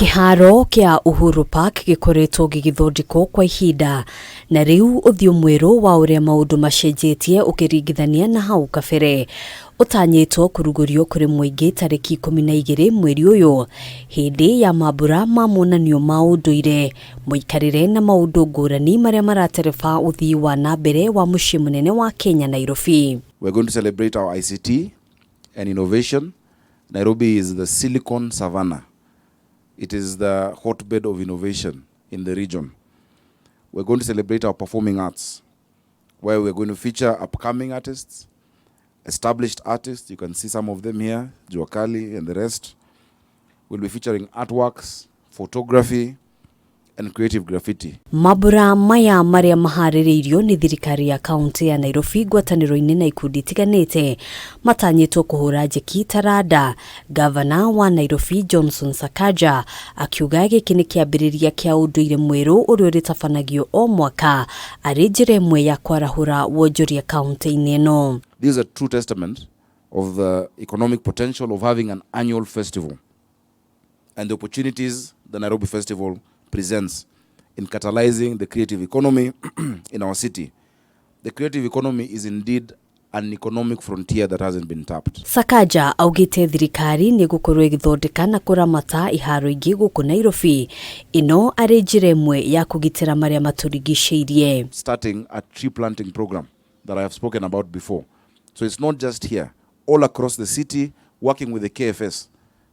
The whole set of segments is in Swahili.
Kiharo kia Uhuru Park gikoretwo gigithondekwo kwa ihinda na riu uthio mweru wa uria maundu macenjetie ukiringithania na hau kabere utanyitwo kurugurio kuri muingi tariki 12 mweri uyu hindi ya mabura ma monanio ma unduire muikarire na maundu ngurani maria maratereba uthii wa na mbere wa mucii munene wa Kenya Nairobi. We're going to celebrate our ICT and innovation. Nairobi is the Silicon Savannah. It is the hotbed of innovation in the region. We're going to celebrate our performing arts, where we're going to feature upcoming artists, established artists. You can see some of them here, Juakali and the rest. We'll be featuring artworks, photography, and creative graffiti. Mabura maya maria mahaririirio ni Thirikari ya kaunti ya Nairobi ngwataniro-ini na ikundi tiganite matanyitwo kuhura jeki tarada. Gavana wa Nairobi Johnson Sakaja akiuga giki ni kiambiriria kia unduire mweru uria uritabanagio o mwaka ari njira imwe ya kwarahura wonjoria kaunti-ini ino. This is a true testament of the economic potential of having an annual festival and the opportunities the Nairobi Festival presents in catalyzing the creative economy in our city. The creative economy is indeed an economic frontier that hasn't been tapped. Sakaja augite Thirikari ni gukorwo igithondeka na kuramata iharo ingi guku Nairobi ino ari njira imwe ya kugitira maria maturigiciirie. Starting a tree planting program that I have spoken about before. So it's not just here, all across the city, working with the KFS.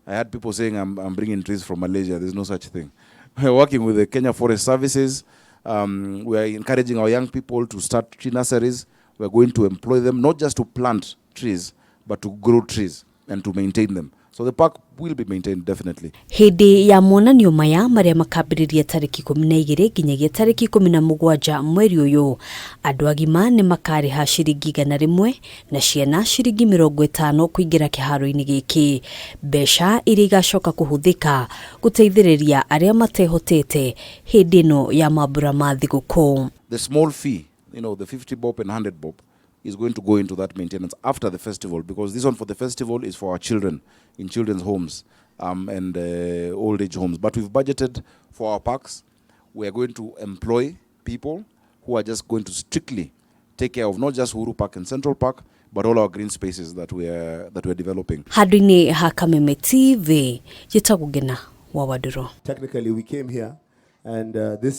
I had people saying I'm bringing trees from Malaysia. There's no such thing. We're working with the Kenya Forest Services. We are encouraging our young people to start tree nurseries. We're going to employ them not just to plant trees, but to grow trees and to maintain them. So the park will be maintained definitely. Hindi ya monanio maya maria makambiriria tariki 12 nginyagia tariki 17 mweri uyu andu agima ni makariha ciringi 100 na ciana ciringi 50 kuingira kiharo-ini giki. Besha iria igacoka kuhuthika guteithiriria aria matehotete hindi no ya mabura ma thiguku. The small fee, the 50 bob and 100 bob, is going to go into that maintenance after the festival, because this one for the festival is for our children in children's homes and old age homes. But we've budgeted for our parks. We are going to employ people who are just going to strictly take care of not just Uhuru Park and Central Park, but all our green spaces that we are developing. Hadini ha Kameme TV, jitagugena wa Waduro. Technically, we came here and this is